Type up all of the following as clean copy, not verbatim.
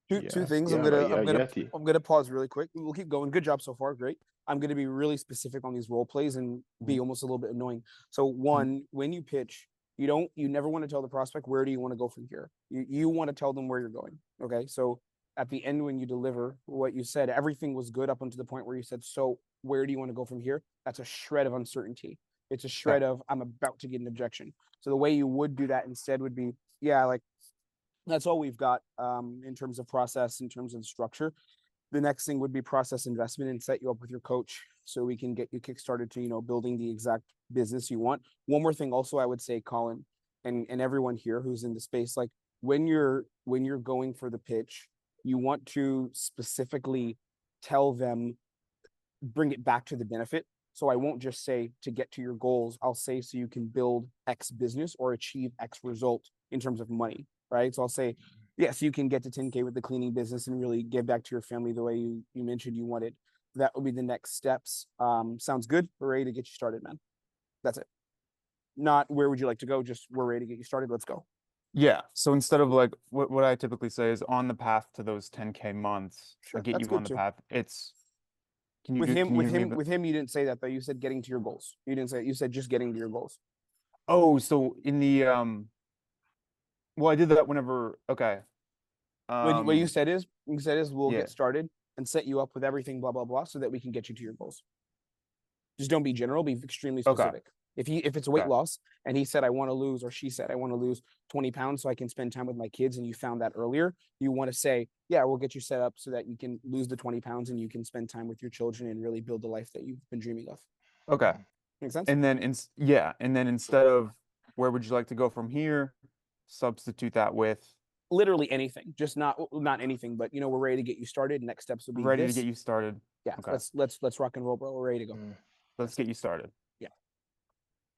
Two things. Yeah, like yeah. I'm gonna pause really quick. We'll keep going. Good job so far. Great. I'm gonna be really specific on these role plays and be almost a little bit annoying. So one, when you pitch, you never want to tell the prospect where do you want to go from here. You want to tell them where you're going. Okay. So at the end, when you deliver what you said, everything was good up until the point where you said, so where do you want to go from here? That's a shred of uncertainty. It's a shred of I'm about to get an objection. So the way you would do that instead would be, yeah, like that's all we've got in terms of process, in terms of structure. The next thing would be process investment and set you up with your coach so we can get you kickstarted to, building the exact business you want. One more thing also I would say, Colin, and everyone here who's in the space, like when you're going for the pitch, you want to specifically tell them, bring it back to the benefit. So I won't just say to get to your goals, I'll say so you can build X business or achieve X result in terms of money, right? So I'll say, yes, you can get to 10K with the cleaning business and really give back to your family the way you mentioned you wanted. That would be the next steps. Sounds good. We're ready to get you started, man. That's it. Not where would you like to go? Just we're ready to get you started. Let's go. Yeah. So instead of like what I typically say is on the path to those 10K months, Sure, get that's you good on the too. path. It's With him, you didn't say that though. You said getting to your goals. You didn't say. You said just getting to your goals. Oh, so in the well, I did that whenever. Okay. What you said is we'll Yeah. get started and set you up with everything, blah blah blah, so that we can get you to your goals. Just don't be general. Be extremely specific. If it's weight loss and he said I want to lose, or she said I want to lose 20 pounds so I can spend time with my kids, and you found that earlier, you want to say, yeah, we'll get you set up so that you can lose the 20 pounds and you can spend time with your children and really build the life that you've been dreaming of. Okay. Make sense? And then instead of where would you like to go from here, substitute that with literally anything. Just not anything, but we're ready to get you started. Next steps will be ready to get you started. Yeah. Okay. Let's rock and roll, bro. We're ready to go. Let's get you started. Yeah.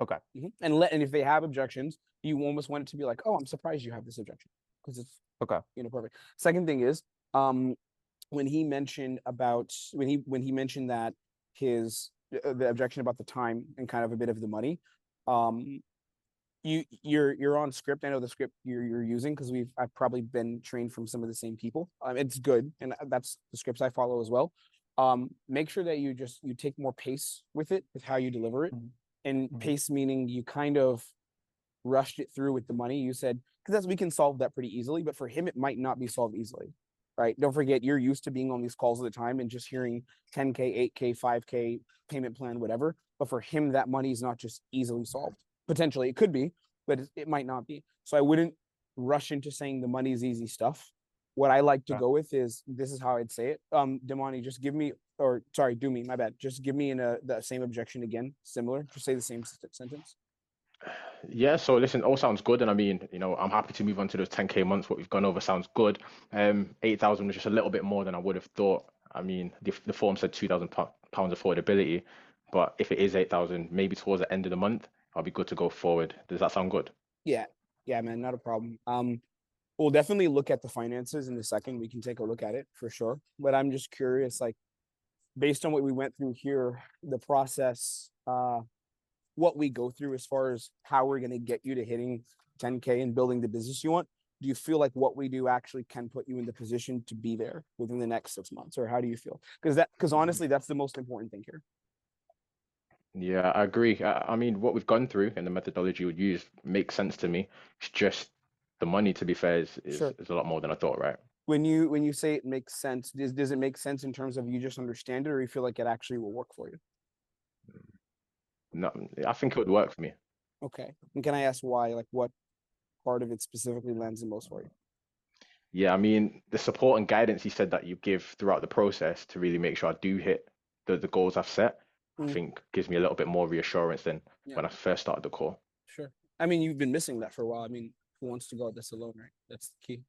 Okay. And if they have objections, you almost want it to be like, oh, I'm surprised you have this objection, because it's okay. Perfect. Second thing is, when he mentioned that his the objection about the time and kind of a bit of the money, you're on script. I know the script you're using because I've probably been trained from some of the same people. It's good, and that's the scripts I follow as well. Make sure that you take more pace with it, with how you deliver it. And pace meaning you kind of rushed it through with the money. You said, because we can solve that pretty easily, but for him, it might not be solved easily, right? Don't forget, you're used to being on these calls all the time and just hearing 10K, 8K, 5K payment plan, whatever. But for him, that money is not just easily solved. Potentially, it could be, but it might not be. So I wouldn't rush into saying the money is easy stuff. What I like to go with is, this is how I'd say it. Damani, just give me, or sorry, Dumi, my bad. Just give me the same objection again, similar. Just say the same sentence. Yeah, so listen, all sounds good, and I mean, I'm happy to move on to those 10K months. What we've gone over sounds good. 8,000 was just a little bit more than I would have thought. I mean, the form said 2,000 pounds affordability, but if it is 8,000, maybe towards the end of the month, I'll be good to go forward. Does that sound good? Yeah, man, not a problem. We'll definitely look at the finances in a second. We can take a look at it for sure. But I'm just curious, like, based on what we went through here, the process, what we go through as far as how we're going to get you to hitting 10K and building the business you want, do you feel like what we do actually can put you in the position to be there within the next 6 months? Or how do you feel? Because honestly, that's the most important thing here. Yeah, I agree. I mean, what we've gone through and the methodology we'd use makes sense to me. It's just the money, to be fair, is Sure. a lot more than I thought, right? When you say it makes sense, does it make sense in terms of you just understand it, or you feel like it actually will work for you? No, I think it would work for me. Okay. And can I ask why? Like, what part of it specifically lands the most for you? Yeah, I mean, the support and guidance you said that you give throughout the process to really make sure I do hit the goals I've set, I think gives me a little bit more reassurance than when I first started the call. Sure. I mean, you've been missing that for a while. I mean, who wants to go at this alone, right? That's the key.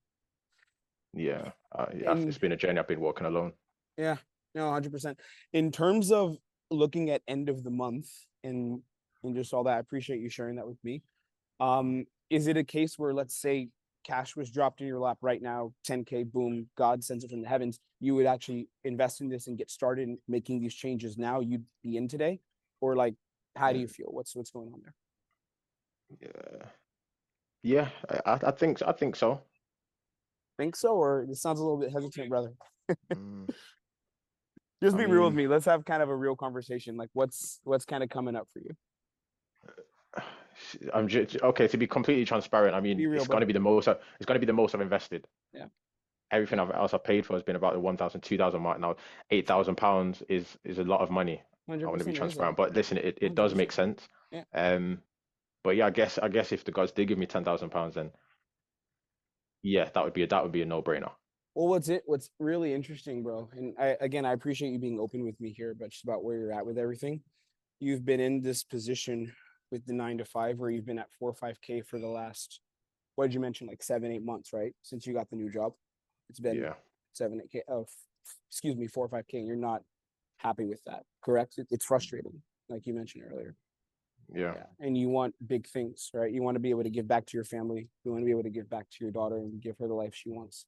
Yeah, it's been a journey. I've been walking alone. Yeah, no, 100%. In terms of looking at end of the month and just all that, I appreciate you sharing that with me. Is it a case where, let's say, cash was dropped in your lap right now, 10K, boom, God sends it from the heavens, you would actually invest in this and get started making these changes now, you'd be in today? Or like, how do you feel? What's going on there? Yeah, I think so. Think so, or it sounds a little bit hesitant, brother? Mm, Just I be real with mean, me. Let's have kind of a real conversation. Like, what's kind of coming up for you? okay. To be completely transparent, I mean, Be real, it's going bro. to be the most. It's going to be the most I've invested. Yeah, Everything else I've paid for has been about the 1,000, 2,000 mark. Now, £8,000 is a lot of money. I want to be 100% is transparent, but listen, it does 100%. make sense. Yeah. But yeah, I guess if the gods did give me £10,000, then yeah, that would be a no-brainer. Well, what's really interesting, bro, and I appreciate you being open with me here, but just about where you're at with everything. You've been in this position with the 9 to 5, where you've been at 4 or 5K for the last, what did you mention, like 7, 8 months, right? Since you got the new job, it's been Yeah, 7, 8K. Oh, excuse me, 4 or 5K. And you're not happy with that, correct? It's frustrating, like you mentioned earlier. yeah, Yeah, and you want big things, right? You want to be able to give back to your family. You want to be able to give back to your daughter and give her the life she wants.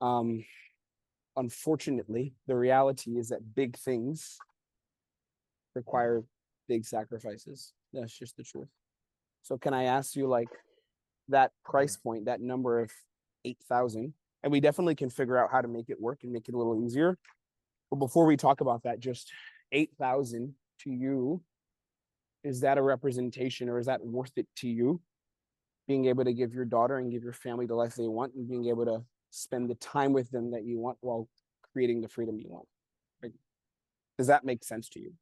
Um, Unfortunately, the reality is that big things require big sacrifices. That's just the truth. So can I ask you, like, that price point, that number of 8,000, and we definitely can figure out how to make it work and make it a little easier. But before we talk about that, just 8,000 to you, is that a representation, or is that worth it to you? Being able to give your daughter and give your family the life they want, and being able to spend the time with them that you want while creating the freedom you want. Like, does that make sense to you?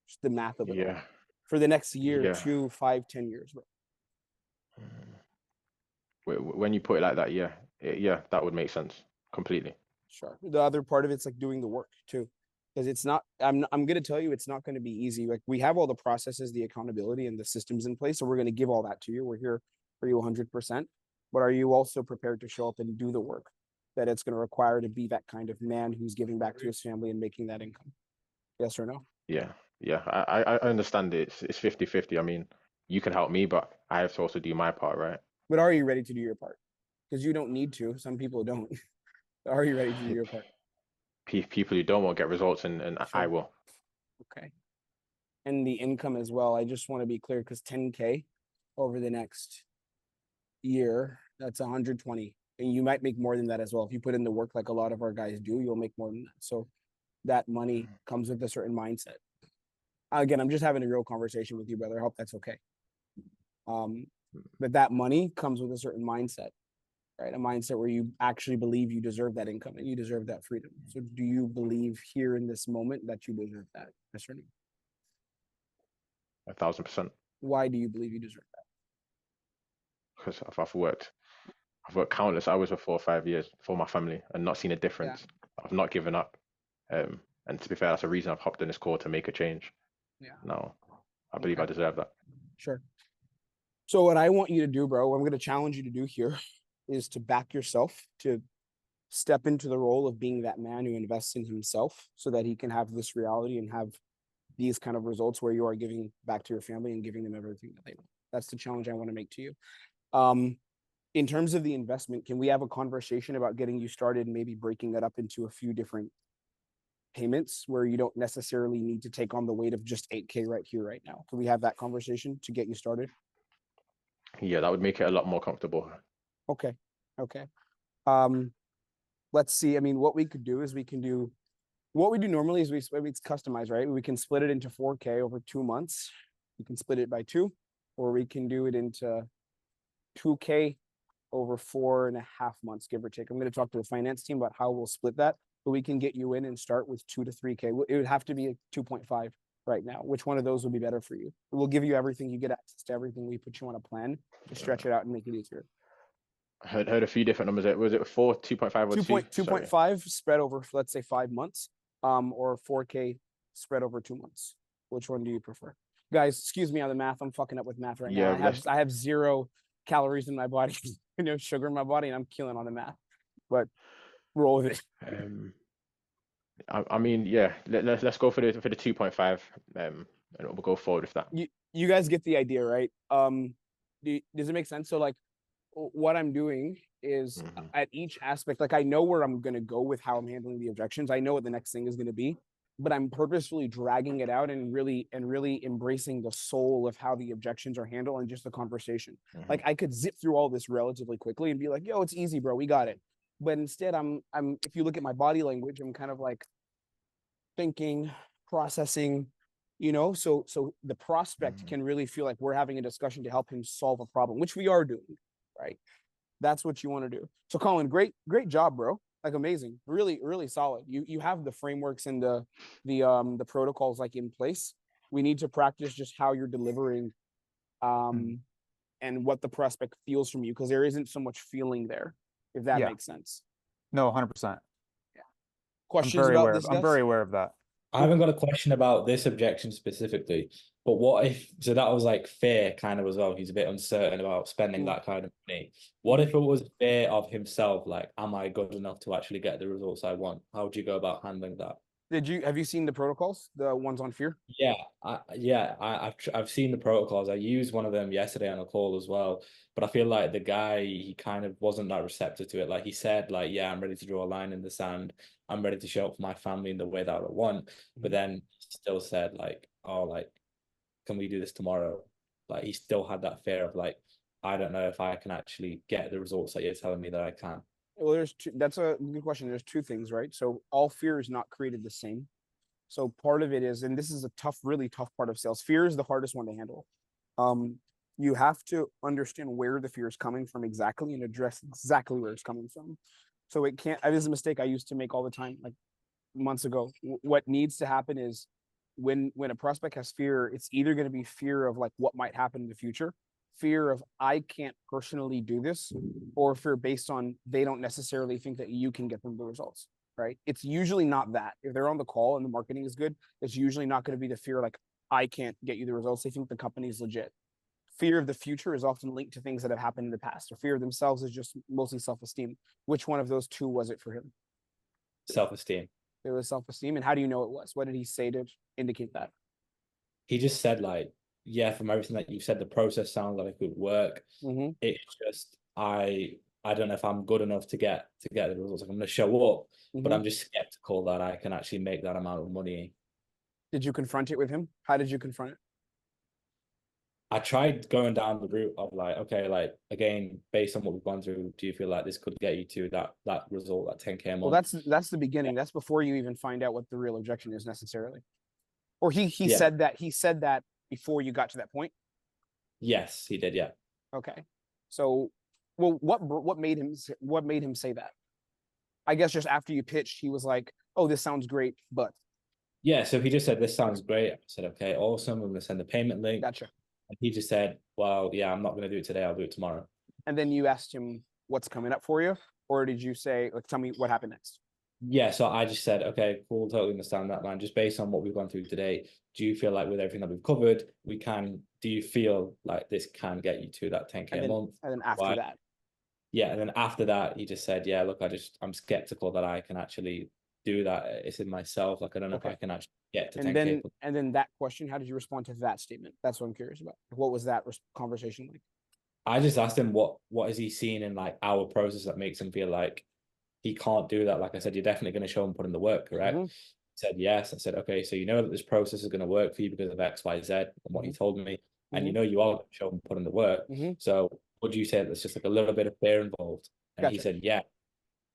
Just the math of it all yeah, for the next year, yeah. 2, 5, 10 years, bro. When you put it like that, yeah, yeah, that would make sense completely. Sure. The other part of it's like doing the work too, because it's not. I'm gonna tell you, it's not going to be easy. Like, we have all the processes, the accountability, and the systems in place, so we're going to give all that to you. We're here for you 100%. But are you also prepared to show up and do the work that it's going to require to be that kind of man who's giving back to his family and making that income? Yes or no? Yeah, yeah, I understand it. It's 50-50. I mean, you can help me, but I have to also do my part, right? But are you ready to do your part? Because you don't need to. Some people don't. Are you ready to do your part? People who don't want to get results, and I Sure. will. Okay. And the income as well. I just want to be clear, because 10K over the next year, that's 120. And you might make more than that as well. If you put in the work like a lot of our guys do, you'll make more than that. So that money comes with a certain mindset. Again, I'm just having a real conversation with you, brother. I hope that's okay. But that money comes with a certain mindset, right? A mindset where you actually believe you deserve that income and you deserve that freedom. So do you believe here in this moment that you deserve that? Yes or no? 1,000%. Why do you believe you deserve Because I've worked countless hours for 4 or 5 years for my family and not seen a that? Yeah, difference. I've not given up. And to be fair, that's a reason I've hopped in this call to make a change. yeah. Now, I believe Okay, I deserve that. sure. So what I want you to do, bro, what I'm going to challenge you to do here is to back yourself, to step into the role of being that man who invests in himself so that he can have this reality and have these kind of results where you are giving back to your family and giving them everything that they want. That's the challenge I want to make to you. In terms of the investment, can we have a conversation about getting you started and maybe breaking it up into a few different payments where you don't necessarily need to take on the weight of just 8K right here, right now? Can we have that conversation to get you started? Yeah, that would make it a lot more comfortable. Okay. Okay. Um, let's see. I mean, what we could do is what we do normally is it's customized, right? We can split it into 4K over 2 months. We can split it by 2, or we can do it into 2K over 4.5 months, give or take. I'm going to talk to the finance team about how we'll split that, but we can get you in and start with 2 to 3K. It would have to be a 2.5 right now. Which one of those would be better for you? We'll give you everything. You get access to everything. We put you on a plan to stretch it out and make it easier. I heard a few different numbers. Was it 4, 2.5, or 2? 2.5 spread over, let's say, 5 months, or 4K spread over 2 months. Which one do you prefer? Guys, excuse me on the math. I'm fucking up with math right now. Yeah, I have 0 calories in my body, no sugar in my body, and I'm killing on the math. But roll with it. I mean, yeah. Let's go for the 2.5. And we'll go forward with that. You guys get the idea, right? Does it make sense? So, like, what I'm doing is at each aspect, like, I know where I'm going to go with how I'm handling the objections. I know what the next thing is going to be, but I'm purposefully dragging it out and really embracing the soul of how the objections are handled and just the conversation. Like, I could zip through all this relatively quickly and be like, yo, it's easy, bro. We got it. But instead, if you look at my body language, I'm kind of like thinking, processing, so the prospect can really feel like we're having a discussion to help him solve a problem, which we are doing, right? That's what you want to do. So Colin, great job, bro. Like amazing, really, really solid. You have the frameworks and the protocols like in place. We need to practice just how you're delivering and what the prospect feels from you, because there isn't so much feeling there, if that Yeah. makes sense. No, 100%. Questions about this, I'm guys? very aware of that. I haven't got a question about this objection specifically, but what if, so that was like fear kind of as well. He's a bit uncertain about spending that kind of money. What if it was fear of himself? Like, am I good enough to actually get the results I want? How would you go about handling that? Have you seen the protocols, the ones on fear? I've seen the protocols. I used one of them yesterday on a call as well, but I feel like the guy, he kind of wasn't that receptive to it. Like he said, like, yeah, I'm ready to draw a line in the sand. I'm ready to show up for my family in the way that I want. But then still said like, oh, like, can we do this tomorrow? Like he still had that fear of like, I don't know if I can actually get the results that you're telling me that I can. Well, that's a good question. There's two things, right? So all fear is not created the same. So part of it is, and this is a really tough part of sales. Fear is the hardest one to handle. You have to understand where the fear is coming from exactly and address exactly where it's coming from. So it can't, that is a mistake I used to make all the time, like months ago. What needs to happen is when a prospect has fear, it's either going to be fear of like what might happen in the future, fear of I can't personally do this, or fear based on they don't necessarily think that you can get them the results, right? It's usually not that. If they're on the call and the marketing is good, it's usually not going to be the fear like I can't get you the results. They think the company's legit. Fear of the future is often linked to things that have happened in the past, or fear of themselves is just mostly self-esteem. Which one of those two was it for him? Self-esteem. It was self-esteem. And how do you know it was? What did he say to indicate that? He just said like, yeah, from everything that you said, the process sounds like it could work. It's just I don't know if I'm good enough to get the results. Like I'm going to show up, but I'm just skeptical that I can actually make that amount of money. Did you confront it with him? How did you confront it? I tried going down the route of like, okay, like again, based on what we've gone through, do you feel like this could get you to that result, that 10K a month? Well, that's the beginning. That's before you even find out what the real objection is necessarily. Or he said that before you got to that point. Yes, he did. Yeah. Okay. So, well, what made him say that? I guess just after you pitched, he was like, "Oh, this sounds great," but yeah. So he just said, "This sounds great." I said, "Okay, awesome. I'm going to send the payment link." Gotcha. And he just said, "Well, yeah, I'm not going to do it today. I'll do it tomorrow." And then you asked him what's coming up for you, or did you say, like, tell me what happened next? Yeah, so I just said, okay, cool, totally understand that, man. Just based on what we've gone through today, do you feel like with everything that we've covered, do you feel like this can get you to that 10K a month? And then after that. Yeah, and then after that, he just said, yeah, look, I'm skeptical that I can actually do that. It's in myself. Like, I don't know if I can actually get to 10K. And then that question, how did you respond to that statement? That's what I'm curious about. What was that conversation like? I just asked him what has he seen in like our process that makes him feel like he can't do that. Like I said, you're definitely going to show him put in the work, correct? He said yes. I said, okay, so you know that this process is going to work for you because of X, Y, Z, and what he told me, and you know you are going to show him put in the work. So would you say there's just like a little bit of fear involved? And he said, yeah.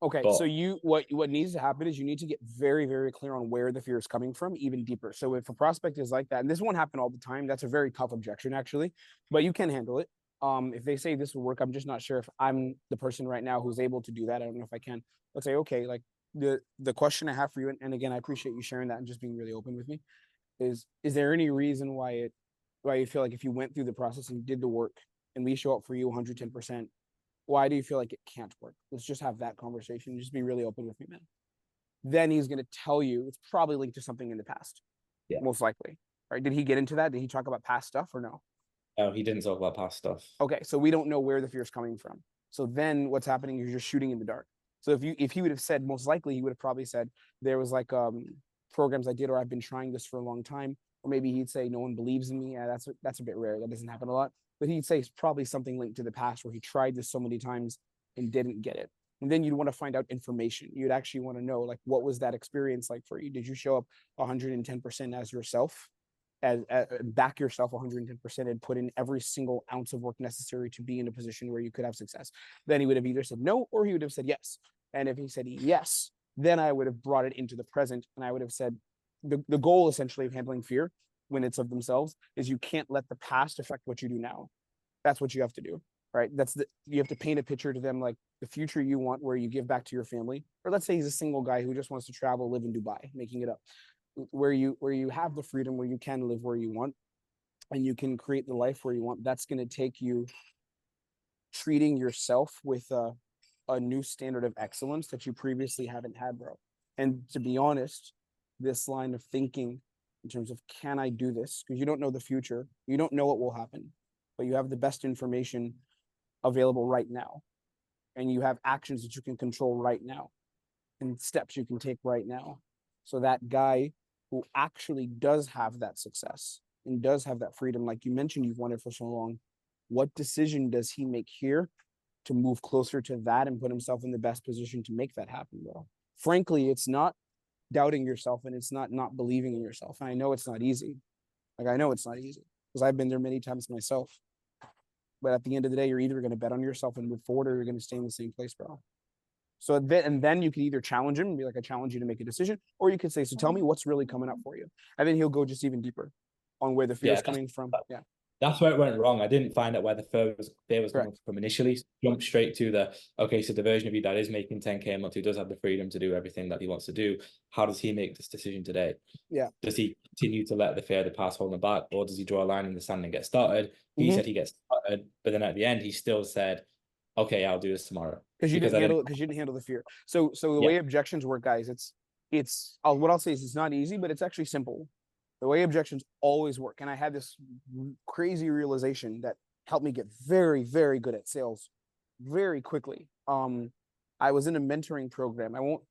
Okay, so what needs to happen is you need to get very, very clear on where the fear is coming from, even deeper. So if a prospect is like that, and this won't happen all the time, that's a very tough objection actually, but you can handle it. If they say this will work, I'm just not sure if I'm the person right now who's able to do that. I don't know if I can. Let's say, okay, like the question I have for you, and again, I appreciate you sharing that and just being really open with me, is there any reason why you feel like if you went through the process and did the work and we show up for you 110%, why do you feel like it can't work? Let's just have that conversation. Just be really open with me, man. Then he's going to tell you it's probably linked to something in the past. Yeah. Most likely. Right? Did he get into that? Did he talk about past stuff or no? No, he didn't talk about past stuff. Okay, so we don't know where the fear is coming from. So then what's happening is you're shooting in the dark. So if he would have said, most likely he would have probably said there was like programs I did, or I've been trying this for a long time, or maybe he'd say no one believes in me. Yeah, that's a bit rare. That doesn't happen a lot. But he'd say it's probably something linked to the past where he tried this so many times and didn't get it. And then you'd want to find out information. You'd actually want to know, like, what was that experience like for you? Did you show up 110% as yourself? As back yourself 110% and put in every single ounce of work necessary to be in a position where you could have success? Then he would have either said no, or he would have said yes. And if he said yes, then I would have brought it into the present, and I would have said the goal essentially of handling fear when it's of themselves is you can't let the past affect what you do now. That's what you have to do, right? You have to paint a picture to them like the future you want, where you give back to your family. Or let's say he's a single guy who just wants to travel, live in Dubai, making it up, where you have the freedom, where you can live where you want, and you can create the life where you want. That's going to take you treating yourself with a new standard of excellence that you previously haven't had, bro. And to be honest, this line of thinking in terms of, can I do this? Because you don't know the future. You don't know what will happen, but you have the best information available right now. And you have actions that you can control right now and steps you can take right now. So that guy who actually does have that success and does have that freedom, like you mentioned, you've wanted for so long, what decision does he make here to move closer to that and put himself in the best position to make that happen, bro? Frankly, it's not doubting yourself, and it's not believing in yourself. And I know it's not easy. Like, I know it's not easy because I've been there many times myself. But at the end of the day, you're either going to bet on yourself and move forward, or you're going to stay in the same place, bro. So then you can either challenge him and be like, I challenge you to make a decision, or you could say, so tell me what's really coming up for you. And then he'll go just even deeper on where the fear is coming from. Yeah. That's where it went wrong. I didn't find out where the fear was coming Correct. from initially. Jump straight to so the version of you that is making 10K a month, who does have the freedom to do everything that he wants to do, how does he make this decision today? Yeah. Does he continue to let the fear of the past hold him back, or does he draw a line in the sand and get started? He said he gets started, but then at the end he still said, okay, I'll do this tomorrow. Because you didn't handle the fear. So the way objections work, guys, what I'll say is it's not easy, but it's actually simple. The way objections always work. And I had this crazy realization that helped me get very, very good at sales very quickly. I was in a mentoring program. I won't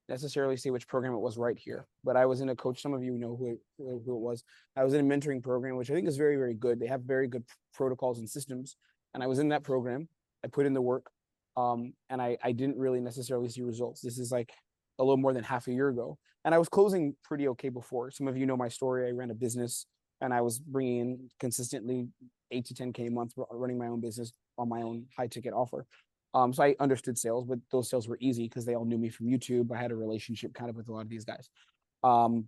necessarily say which program it was right here, but I was in a coach. Some of you know who it was. I was in a mentoring program, which I think is very, very good. They have very good protocols and systems. And I was in that program. I put in the work, and I didn't really necessarily see results. This is like a little more than half a year ago. And I was closing pretty okay before. Some of you know my story. I ran a business, and I was bringing in consistently 8 to 10K a month running my own business on my own high ticket offer. So I understood sales, but those sales were easy because they all knew me from YouTube. I had a relationship kind of with a lot of these guys. And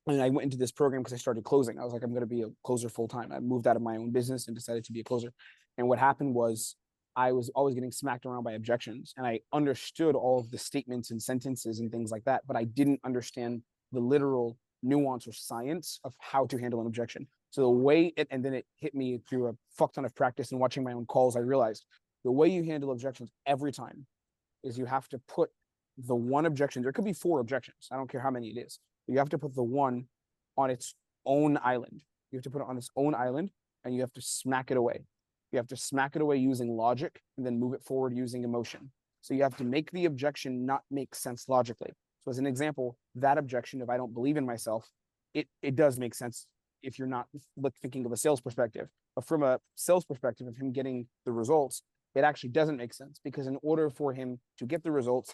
I went into this program because I started closing. I was like, I'm going to be a closer full time. I moved out of my own business and decided to be a closer. And what happened was I was always getting smacked around by objections, and I understood all of the statements and sentences and things like that, but I didn't understand the literal nuance or science of how to handle an objection. So the way and then it hit me through a fuck ton of practice and watching my own calls, I realized the way you handle objections every time is you have to put the one objection. There could be 4 objections. I don't care how many it is. But you have to put the one on its own island. You have to put it on its own island, and you have to smack it away. You have to smack it away using logic and then move it forward using emotion. So you have to make the objection not make sense logically. So as an example, that objection, if I don't believe in myself, it does make sense if you're not thinking of a sales perspective. But from a sales perspective of him getting the results, it actually doesn't make sense, because in order for him to get the results,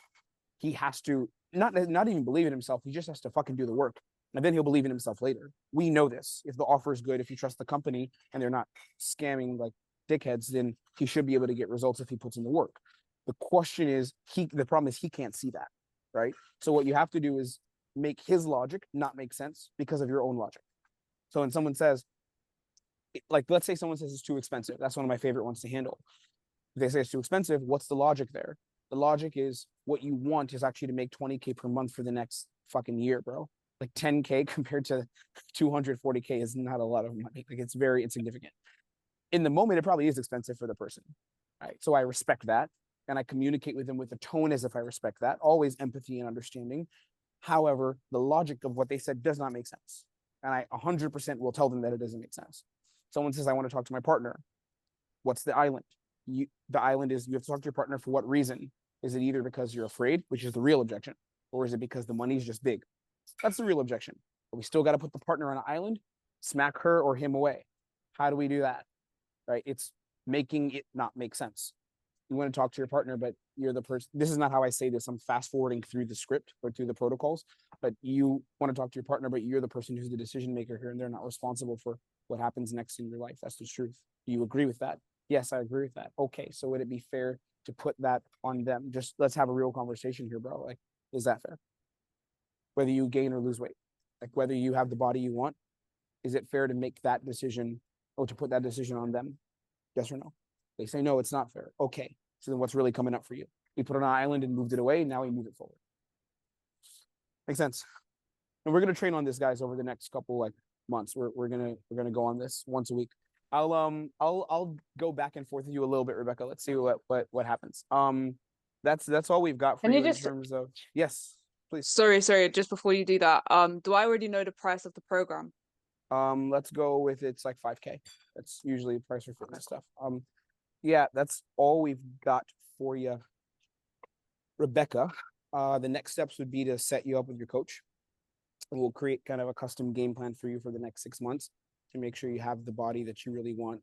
he has to not even believe in himself. He just has to fucking do the work. And then he'll believe in himself later. We know this. If the offer is good, if you trust the company and they're not scamming like dickheads, then he should be able to get results if he puts in the work. The question is, the problem is he can't see that, right? So what you have to do is make his logic not make sense because of your own logic. So when someone says, like, let's say someone says it's too expensive. That's one of my favorite ones to handle. If they say it's too expensive, what's the logic there? The logic is what you want is actually to make 20K per month for the next fucking year, bro. Like 10K compared to 240K is not a lot of money. Like, it's very insignificant. In the moment, it probably is expensive for the person, right? So I respect that, and I communicate with them with a tone as if I respect that, always empathy and understanding. However, the logic of what they said does not make sense, and I 100% will tell them that it doesn't make sense. Someone says, I want to talk to my partner. What's the island? The island is you have to talk to your partner for what reason? Is it either because you're afraid, which is the real objection, or is it because the money's just big? That's the real objection. But we still got to put the partner on an island, smack her or him away. How do we do that? Right? It's making it not make sense. You want to talk to your partner, but you're the person. This is not how I say this. I'm fast forwarding through the script or through the protocols, but you want to talk to your partner, but you're the person who's the decision maker here, and they're not responsible for what happens next in your life. That's the truth. Do you agree with that? Yes, I agree with that. Okay. So would it be fair to put that on them? Just let's have a real conversation here, bro. Like, is that fair? Whether you gain or lose weight, like whether you have the body you want, is it fair to make that decision or to put that decision on them? Yes or no? They say, no, it's not fair. Okay. So then what's really coming up for you? We put it on an island and moved it away. Now we move it forward. Makes sense. And we're going to train on this, guys, over the next couple like months. We're going to go on this once a week. I'll go back and forth with you a little bit, Rebecca. Let's see what happens. That's all we've got for Can you you in just terms of, yes, please. sorry, just before you do that, do I already know the price of the program? Let's go with it's like 5K. That's usually the price for fitness stuff. Yeah, that's all we've got for you, Rebecca. The next steps would be to set you up with your coach. And we'll create kind of a custom game plan for you for the next 6 months to make sure you have the body that you really want,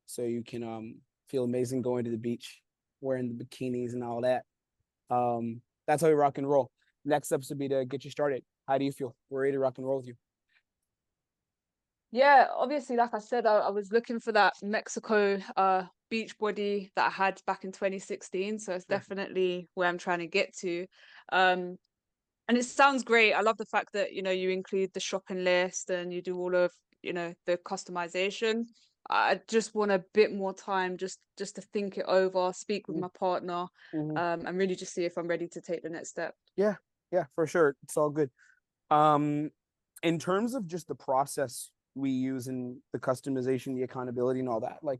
so you can feel amazing going to the beach, wearing the bikinis and all that. That's how we rock and roll. Next steps would be to get you started. How do you feel? We're ready to rock and roll with you. Yeah, obviously, like I said, I was looking for that Mexico beach body that I had back in 2016. So it's definitely where I'm trying to get to. And it sounds great. I love the fact that, you include the shopping list and you do all of, the customization. I just want a bit more time just to think it over, speak with my partner, and really just see if I'm ready to take the next step. Yeah, for sure. It's all good. In terms of just the process we use in the customization, the accountability and all that, like,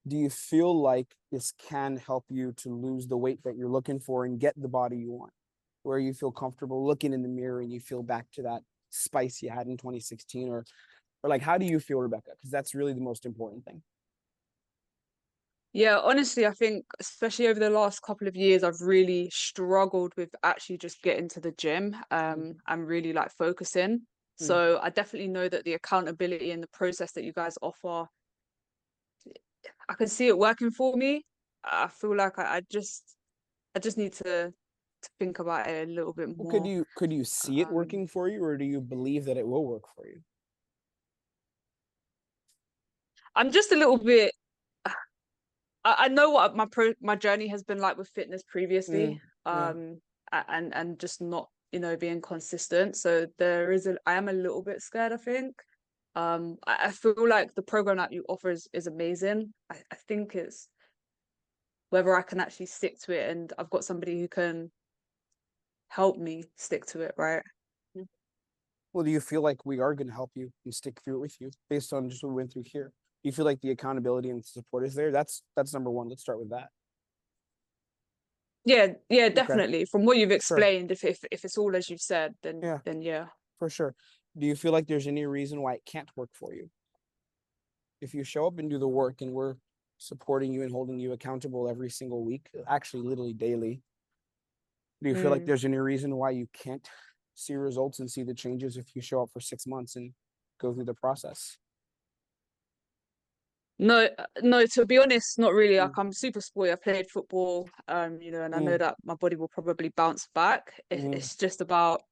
do you feel like this can help you to lose the weight that you're looking for and get the body you want, where you feel comfortable looking in the mirror and you feel back to that spice you had in 2016, or like, how do you feel, Rebecca? Because that's really the most important thing. Yeah, honestly, I think especially over the last couple of years, I've really struggled with actually just getting to the gym and really like focusing. So I definitely know that the accountability and the process that you guys offer, I can see it working for me. I feel like I just need to think about it a little bit more. Could you see it working for you, or do you believe that it will work for you? I'm just a little bit. I know what my journey has been like with fitness previously, and just not being consistent. So I am a little bit scared, I think. I feel like the program that you offer is amazing. I think it's whether I can actually stick to it, and I've got somebody who can help me stick to it, right? Well, do you feel like we are going to help you and stick through it with you based on just what we went through here? Do you feel like the accountability and support is there? That's number one. Let's start with that. Yeah, definitely. From what you've explained, sure. if it's all as you've said, then yeah. For sure. Do you feel like there's any reason why it can't work for you? If you show up and do the work and we're supporting you and holding you accountable every single week, actually literally daily, do you feel like there's any reason why you can't see results and see the changes if you show up for 6 months and go through the process? No, to be honest, not really. Like, I'm super sporty. I played football, and I know that my body will probably bounce back. It's just about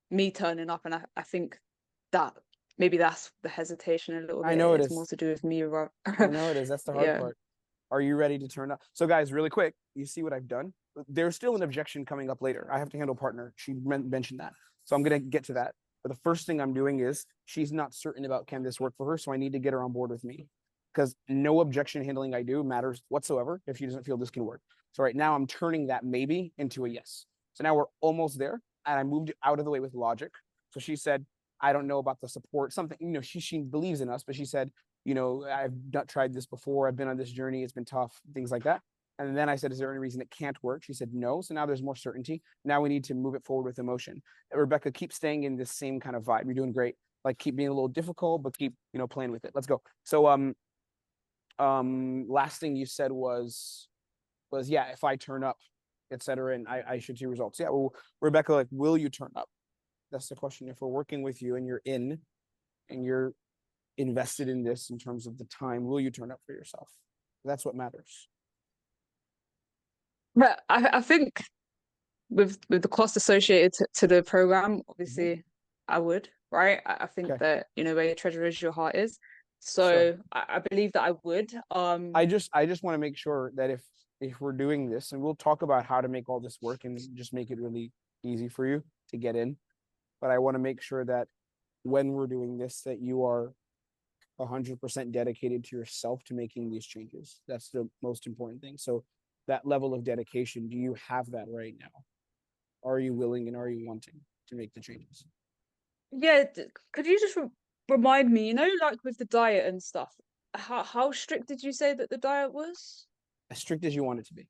me turning up, and I think that maybe that's the hesitation a little bit. I know it's more to do with me. I know it is. That's the hard part. Are you ready to turn up? So guys, really quick, you see what I've done? There's still an objection coming up later. I have to handle partner. She mentioned that. So I'm going to get to that. But the first thing I'm doing is she's not certain about can this work for her. So I need to get her on board with me, because no objection handling I do matters whatsoever if she doesn't feel this can work. So right now I'm turning that maybe into a yes. So now we're almost there, and I moved it out of the way with logic. So she said, I don't know about the support, something, she believes in us, but she said, I've not tried this before. I've been on this journey. It's been tough, things like that. And then I said, is there any reason it can't work? She said, no. So now there's more certainty. Now we need to move it forward with emotion. Rebecca, keep staying in this same kind of vibe. You're doing great. Like, keep being a little difficult, but keep, playing with it. Let's go. So, last thing you said was yeah, if I turn up, etc., and I should see results. Yeah. Well, Rebecca, like, will you turn up? That's the question. If we're working with you and you're invested in this in terms of the time, will you turn up for yourself? That's what matters. But I think with the cost associated to the program, obviously I would, right? I think that, where your treasure is, your heart is. So I believe that I would. I just want to make sure that if if we're doing this, and we'll talk about how to make all this work and just make it really easy for you to get in. But I want to make sure that when we're doing this, that you are 100% dedicated to yourself to making these changes. That's the most important thing. So that level of dedication, do you have that right now? Are you willing and are you wanting to make the changes? Yeah, could you just remind me, like with the diet and stuff, how strict did you say that the diet was? As strict as you want it to be.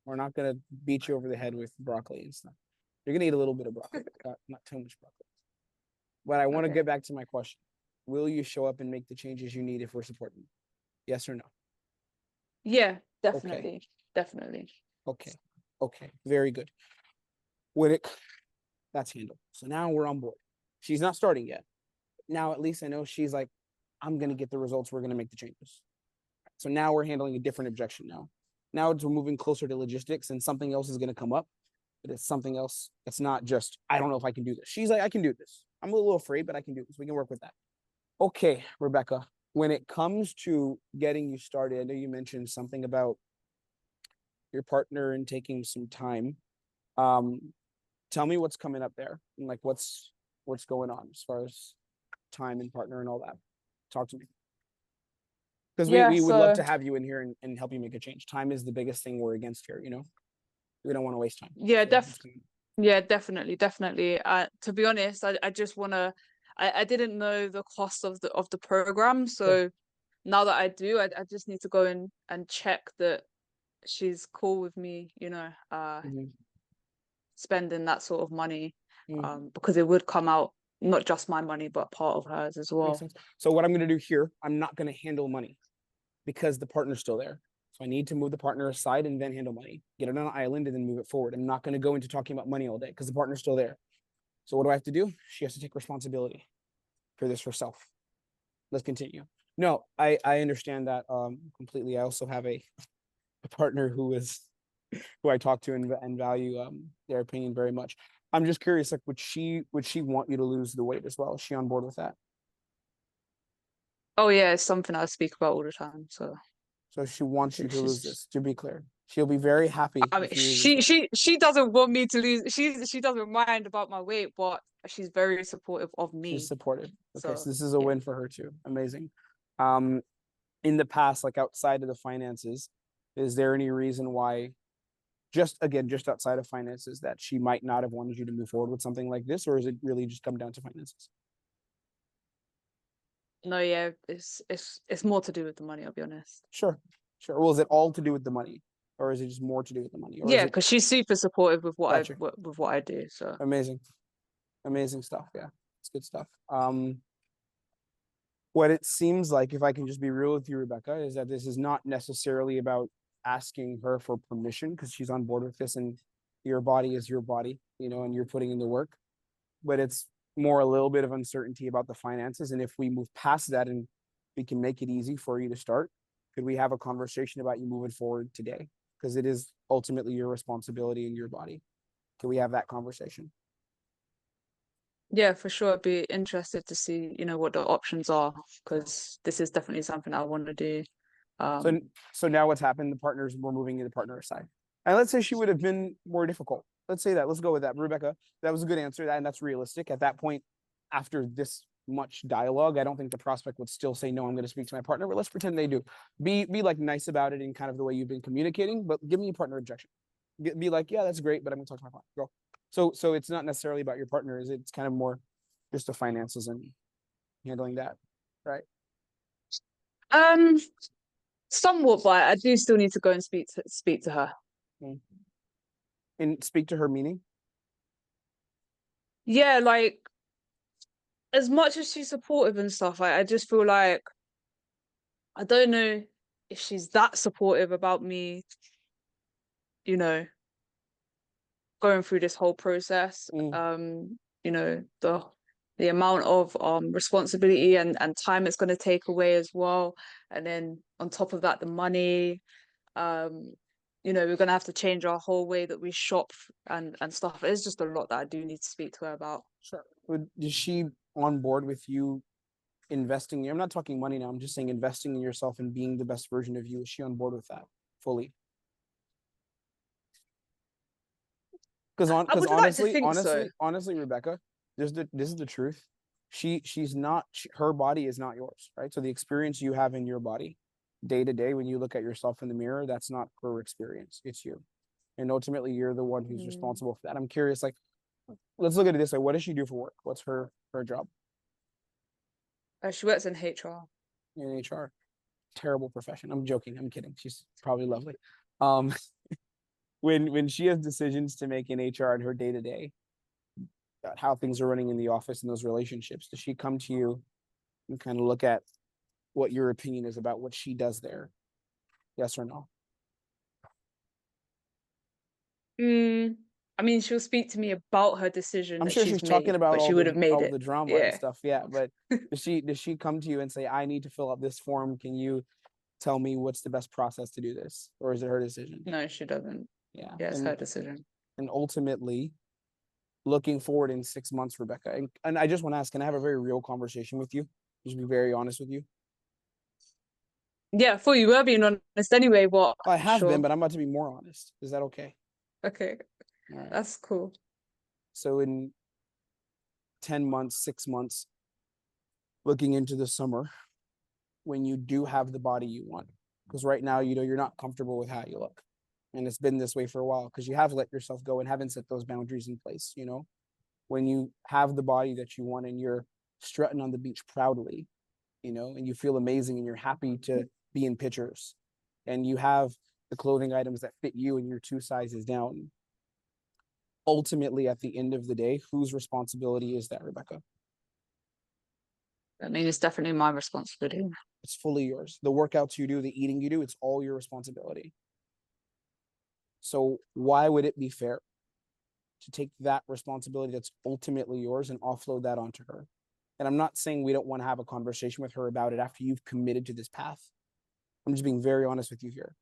We're not going to beat you over the head with broccoli and stuff. You're going to eat a little bit of broccoli, not too much broccoli. But I want to get back to my question. Will you show up and make the changes you need if we're supporting you? Yes or no? Yeah, definitely. Definitely. Okay. Very good. That's handled. So now we're on board. She's not starting yet. Now at least I know she's like, I'm going to get the results. We're going to make the changes. So now we're handling a different objection now. Now we're moving closer to logistics and something else is going to come up. But it's something else. It's not just, I don't know if I can do this. She's like, I can do this. I'm a little afraid, but I can do this. We can work with that. Okay, Rebecca, when it comes to getting you started, I know you mentioned something about your partner and taking some time. Tell me what's coming up there and like what's going on as far as time and partner and all that. Talk to me. Because we would love to have you in here and help you make a change. Time is the biggest thing we're against here, We don't want to waste time. Yeah, definitely. To be honest, I just want to, I didn't know the cost of the program. So now that I do, I just need to go in and check that she's cool with me, spending that sort of money, because it would come out, not just my money, but part of hers as well. Makes sense. So what I'm going to do here, I'm not going to handle money because the partner's still there. So I need to move the partner aside and then handle money, get it on an island and then move it forward. I'm not going to go into talking about money all day because the partner's still there. So what do I have to do? She has to take responsibility for this herself. Let's continue. No, I understand that completely. I also have a partner who I talk to and value their opinion very much. I'm just curious, like, would she want you to lose the weight as well? Is she on board with that? Oh yeah, it's something I speak about all the time. So she wants you to lose this, to be clear. She'll be very happy. I mean, she doesn't want me to lose. She doesn't mind about my weight, but she's very supportive of me. She's supportive. Okay, so this is a win for her too. Amazing. In the past, like outside of the finances, is there any reason why, just outside of finances, that she might not have wanted you to move forward with something like this, or is it really just come down to finances? No, yeah, it's more to do with the money, I'll be honest. Sure. Well, is it all to do with the money, or is it just more to do with the money? Or yeah, because she's super supportive with what Gotcha. I do. So amazing stuff. Yeah, it's good stuff. What it seems like, if I can just be real with you, Rebecca, is that this is not necessarily about asking her for permission because she's on board with this, and your body is your body, and you're putting in the work. But it's more a little bit of uncertainty about the finances, and if we move past that and we can make it easy for you to start, could we have a conversation about you moving forward today? Because it is ultimately your responsibility in your body. Can we have that conversation? Yeah, for sure. I'd be interested to see, what the options are, because this is definitely something I want to do. So now what's happened? We're moving the partner aside. And let's say she would have been more difficult. Let's say that. Let's go with that. Rebecca, that was a good answer, and that's realistic. At that point, after this much dialogue, I don't think the prospect would still say, no, I'm going to speak to my partner, but let's pretend they do. Be like nice about it in kind of the way you've been communicating, but give me a partner objection. Be like, yeah, that's great, but I'm going to talk to my partner. Go. So it's not necessarily about your partner. It's kind of more just the finances and handling that, right? Somewhat, but I do still need to go and speak to her. And speak to her meaning? Yeah, like, as much as she's supportive and stuff, I just feel like I don't know if she's that supportive about me, going through this whole process. The amount of responsibility and time it's going to take away as well, and then on top of that, the money. We're going to have to change our whole way that we shop and stuff. It's just a lot that I do need to speak to her about. Sure. Is she on board with you investing? I'm not talking money now. I'm just saying investing in yourself and being the best version of you. Is she on board with that fully? Because I would like to think so. honestly, Rebecca, this is the truth. She's not her body is not yours, right? So the experience you have in your body day to day when you look at yourself in the mirror, that's not her experience. It's you. And ultimately you're the one who's responsible for that. I'm curious, like, let's look at it this way. What does she do for work? What's her job? She works in HR. In HR. Terrible profession. I'm joking. I'm kidding. She's probably lovely. When she has decisions to make in HR in her day to day, how things are running in the office and those relationships, does she come to you and kind of look at what your opinion is about what she does there? Yes or no? I mean, she'll speak to me about her decision. I'm sure she's talking about but all she would have made all it. the drama and stuff. Yeah, but does she come to you and say, I need to fill out this form? Can you tell me what's the best process to do this? Or is it her decision? No, she doesn't. Yeah. Yeah, it's her decision. And ultimately, looking forward in 6 months, Rebecca, and I just want to ask, can I have a very real conversation with you? Just be very honest with you. Yeah, I thought you were being honest anyway. What? I have been, but I'm about to be more honest. Is that okay? Okay. All right. That's cool. So in 10 months, 6 months, looking into the summer, when you do have the body you want, because right now, you're not comfortable with how you look. And it's been this way for a while because you have let yourself go and haven't set those boundaries in place, when you have the body that you want and you're strutting on the beach proudly, and you feel amazing and you're happy to be in pictures and you have the clothing items that fit you and you're 2 sizes down. Ultimately, at the end of the day, whose responsibility is that, Rebecca? I mean, it's definitely my responsibility. It's fully yours. The workouts you do, the eating you do, it's all your responsibility. So why would it be fair to take that responsibility that's ultimately yours and offload that onto her? And I'm not saying we don't want to have a conversation with her about it after you've committed to this path. I'm just being very honest with you here.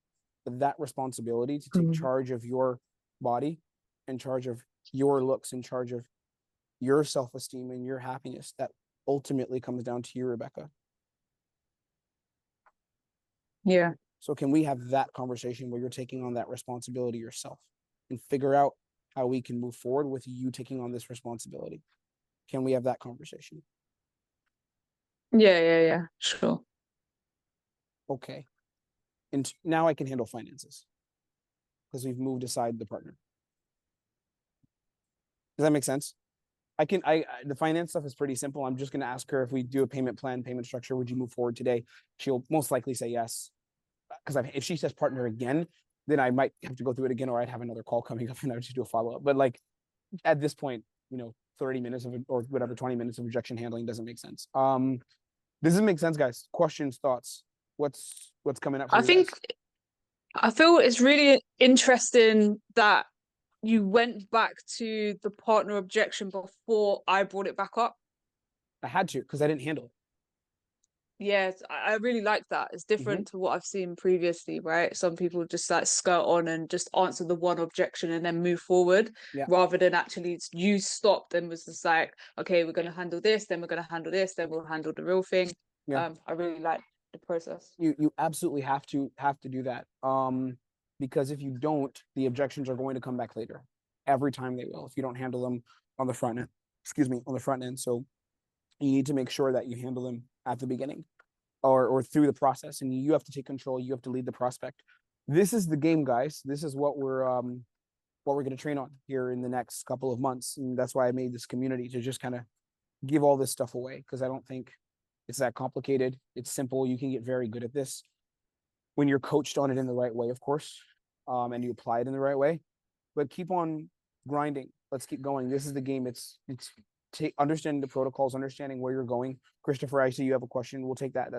But that responsibility to take charge of your body, in charge of your looks, in charge of your self-esteem and your happiness, that ultimately comes down to you, Rebecca. Yeah. So can we have that conversation where you're taking on that responsibility yourself and figure out how we can move forward with you taking on this responsibility? Can we have that conversation? Yeah. Sure. Okay. And now I can handle finances because we've moved aside the partner. Does that make sense? The finance stuff is pretty simple. I'm just going to ask her if we do a payment plan, payment structure, would you move forward today? She'll most likely say yes. Because if she says partner again, then I might have to go through it again, or I'd have another call coming up and I would just do a follow-up. But like at this point, 30 minutes of or whatever, 20 minutes of rejection handling doesn't make sense. Does it make sense, guys? Questions, thoughts? What's coming up for you guys? I feel it's really interesting that you went back to the partner objection before I brought it back up. I had to because I didn't handle it. Yes, I really like that. It's different to what I've seen previously, right? Some people just like skirt on and just answer the one objection and then move forward, rather than actually you stopped and was just like, okay, we're going to handle this, then we're going to handle this, then we'll handle the real thing. I really like the process. You absolutely have to do that. Because if you don't, the objections are going to come back later. Every time they will, if you don't handle them on the front end. So you need to make sure that you handle them at the beginning or through the process, and you have to take control. You have to lead the prospect. This is the game, guys. This is what we're going to train on here in the next couple of months, and that's why I made this community to just kind of give all this stuff away, because I don't think it's that complicated. It's simple. You can get very good at this when you're coached on it in the right way, of course, and you apply it in the right way. But keep on grinding. Let's keep going. This is the game. It's understanding the protocols, understanding where you're going. Christopher, I see you have a question. We'll take that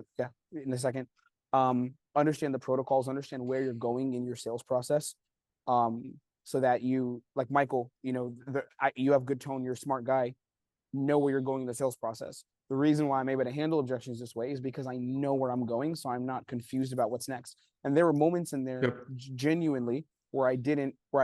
in a second. Understand the protocols, understand where you're going in your sales process, so that you, like Michael, you have good tone, you're a smart guy, know where you're going in the sales process. The reason why I'm able to handle objections this way is because I know where I'm going, so I'm not confused about what's next. And there were moments in there genuinely where I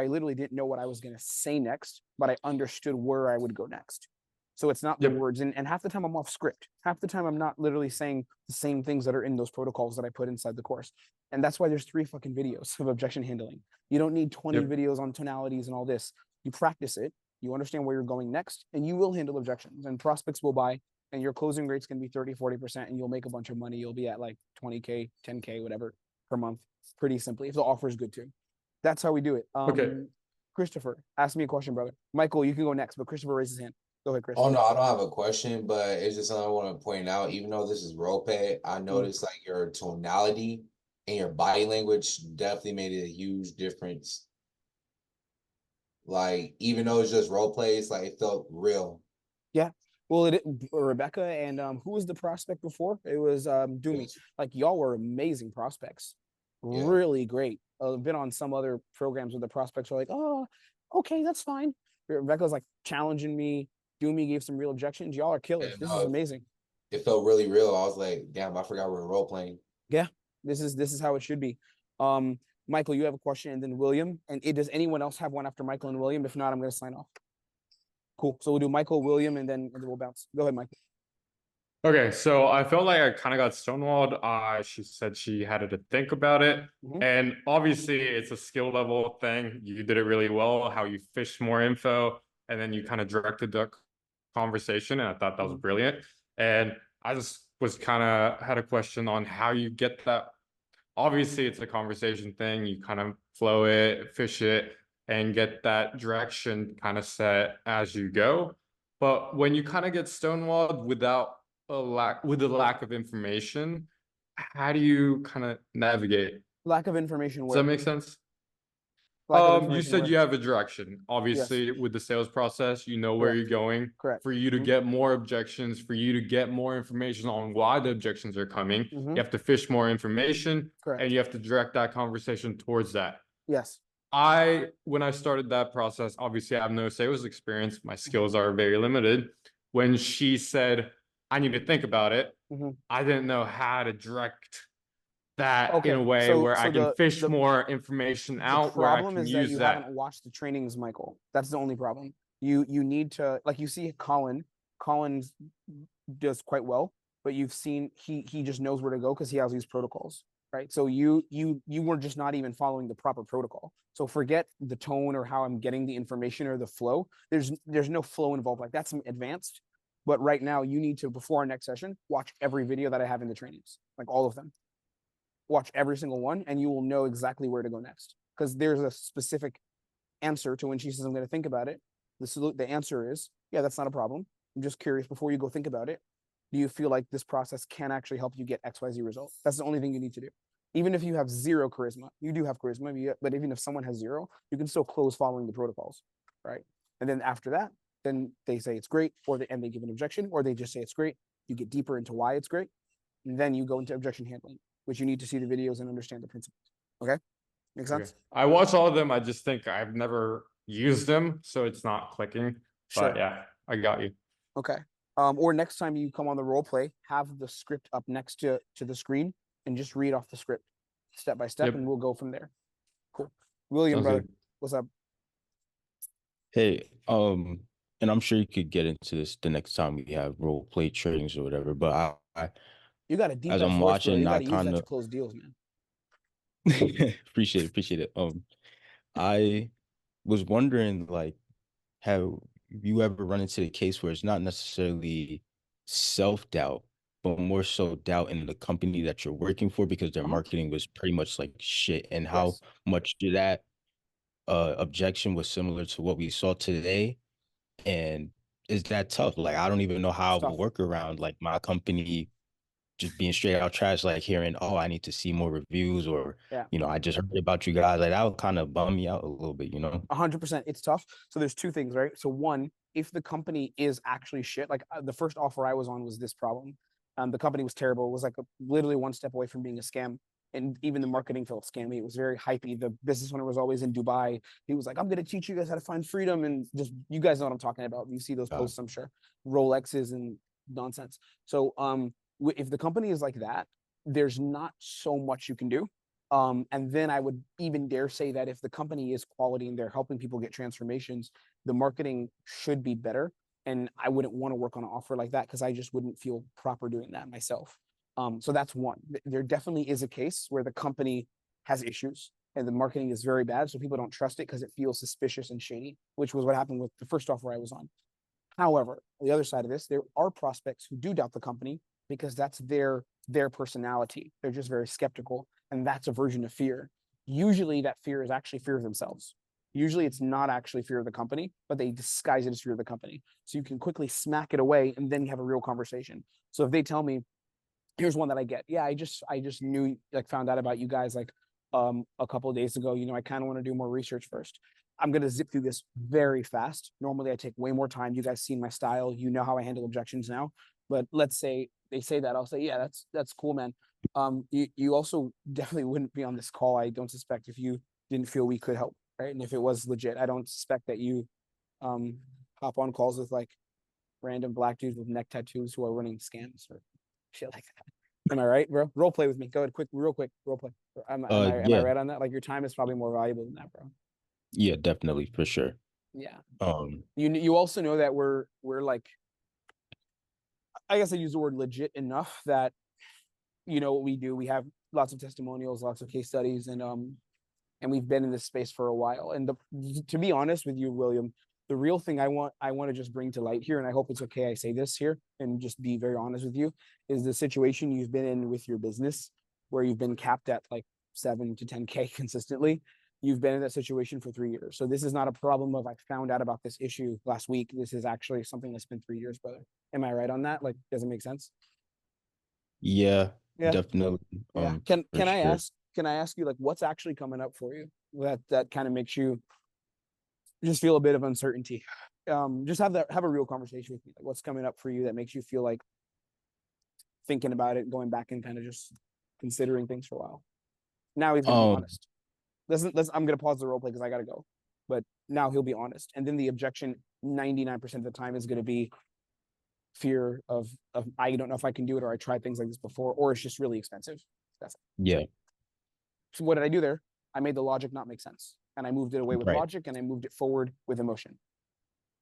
literally didn't know what I was going to say next, but I understood where I would go next. So it's not the words, and half the time I'm off script. Half the time I'm not literally saying the same things that are in those protocols that I put inside the course. And that's why there's 3 fucking videos of objection handling. You don't need 20 videos on tonalities and all this. you practice it, you understand where you're going next, and you will handle objections, and prospects will buy, and your closing rates can be 30-40%, and you'll make a bunch of money. You'll be at like 20K, 10K, whatever per month, pretty simply, if the offer is good too. That's how we do it. Okay. Christopher, ask me a question, brother. Michael, you can go next, but Christopher raised his hand. Go ahead, Chris. Oh no, I don't have a question, but it's just something I want to point out. Even though this is roleplay, I noticed like your tonality and your body language definitely made a huge difference. Like, even though it's just roleplay, it's like it felt real. Yeah. Well, Rebecca and who was the prospect before? It was Doomy. Like, y'all were amazing prospects. Yeah. Really great. I've been on some other programs where the prospects are like, oh, okay, that's fine. Rebecca's like challenging me. Doomy gave some real objections. Y'all are killers. Yeah, This no, is amazing. It felt really real. I was like, damn, I forgot we're role playing. Yeah, this is how it should be. Michael, you have a question, and then William. And does anyone else have one after Michael and William? If not, I'm going to sign off. Cool. So we'll do Michael, William, and then we'll bounce. Go ahead, Michael. Okay, so I felt like I kind of got stonewalled. She said she had to think about it. And obviously it's a skill level thing. You did it really well, how you fished more info, and then you kind of directed the conversation. And I thought that was brilliant. And I just was kind of had a question on how you get that. Obviously it's a conversation thing. You kind of flow it, fish it, and get that direction kind of set as you go. But when you kind of get stonewalled without a lack of information, how do you kind of navigate? Lack of information. Does that make sense? You said you have a direction. Obviously, with the sales process, you know where you're going. Correct. For you to get more objections, for you to get more information on why the objections are coming, you have to fish more information, and you have to direct that conversation towards that. Yes. When I started that process, obviously I have no sales experience. My skills are very limited. When she said, I need to think about it, I didn't know how to direct that in a way where I can fish more information out, where I can use that. You haven't watched the trainings, Michael. That's the only problem. You need to, like, you see Colin does quite well, but you've seen he just knows where to go because he has these protocols, right? So you were just not even following the proper protocol. So forget the tone or how I'm getting the information or the flow. There's no flow involved. Like, that's advanced. But right now, you need to, before our next session, watch every video that I have in the trainings, like all of them. Watch every single one, and you will know exactly where to go next. Because there's a specific answer to when she says, I'm going to think about it. The answer is, yeah, that's not a problem. I'm just curious, before you go think about it, do you feel like this process can actually help you get XYZ results? That's the only thing you need to do. Even if you have zero charisma, you do have charisma, but even if someone has zero, you can still close following the protocols, right? And then after that, then they say it's great, and they give an objection, or they just say it's great. You get deeper into why it's great, and then you go into objection handling, which you need to see the videos and understand the principles. Okay, make sense? Okay. I watch all of them. I just think I've never used them, so it's not clicking. Sure. But yeah, I got you. Okay. Or next time you come on the role play, have the script up next to the screen and just read off the script step by step, and we'll go from there. Cool. William, Sounds brother, good. what's up? Hey, and I'm sure you could get into this the next time we have role play trainings or whatever, but You got a deep as ass I'm voice, bro. watching, You I gotta use that kind to of close deals, man. appreciate it. I was wondering, like, have you ever run into the case where it's not necessarily self-doubt, but more so doubt in the company that you're working for because their marketing was pretty much like shit, and how much did that objection was similar to what we saw today? And is that tough? Like, I don't even know how I would work around like my company just being straight out trash, like hearing, oh, I need to see more reviews, or I just heard about you guys. Like, that would kind of bum me out a little bit, 100%. It's tough. So there's two things, right? So one, if the company is actually shit, like the first offer I was on was this problem. The company was terrible. It was like literally one step away from being a scam. And even the marketing felt scammy. It was very hypey. The business owner was always in Dubai. He was like, I'm going to teach you guys how to find freedom. And just, you guys know what I'm talking about. You see those posts, I'm sure. Rolexes and nonsense. So if the company is like that, there's not so much you can do. And then I would even dare say that if the company is quality and they're helping people get transformations, the marketing should be better. And I wouldn't want to work on an offer like that because I just wouldn't feel proper doing that myself. So that's one. There definitely is a case where the company has issues. and the marketing is very bad, so people don't trust it because it feels suspicious and shady, which was what happened with the first offer I was on. However, on the other side of this, there are prospects who do doubt the company because that's their personality. They're just very skeptical, and that's a version of fear. Usually that fear is actually fear of themselves. Usually it's not actually fear of the company, but they disguise it as fear of the company. So you can quickly smack it away and then you have a real conversation. So if they tell me, here's one that I get. Yeah, I just knew, like, found out about you guys like a couple of days ago. I kind of want to do more research first. I'm going to zip through this very fast. Normally I take way more time. You guys seen my style. You know how I handle objections now. But let's say they say that, I'll say, yeah, that's cool, man. You also definitely wouldn't be on this call, I don't suspect, if you didn't feel we could help, right? And if it was legit, I don't suspect that you hop on calls with like random black dudes with neck tattoos who are running scams or shit like that. Am I right, bro? Role play with me. Go ahead, real quick, role play. Am I Yeah, right on that? Like, your time is probably more valuable than that, bro. yeah, definitely, for sure. Yeah. Um, You also know that we're like, I guess I use the word legit enough that you know what we do. We have lots of testimonials, lots of case studies, and we've been in this space for a while. And to be honest with you, William, the real thing I want to just bring to light here, and I hope it's okay I say this here and just be very honest with you, is the situation you've been in with your business where you've been capped at like 7 to 10K consistently. You've been in that situation for 3 years. So this is not a problem of I found out about this issue last week. This is actually something that's been 3 years, brother. Am I right on that? Like, does it make sense? yeah, Yeah. definitely. Yeah. For Can I sure. ask you, like, what's actually coming up for you that kind of makes you just feel a bit of uncertainty? Just have a real conversation with me. Like, what's coming up for you that makes you feel like thinking about it, going back and kind of just considering things for a while? Now he's gonna be honest. I'm gonna pause the role play because I gotta go. But now he'll be honest. And then the objection 99% of the time is gonna be fear of I don't know if I can do it, or I tried things like this before, or it's just really expensive. That's it. Yeah, So what did I do there? I made the logic not make sense. And I moved it away with right. logic, and I moved it forward with emotion.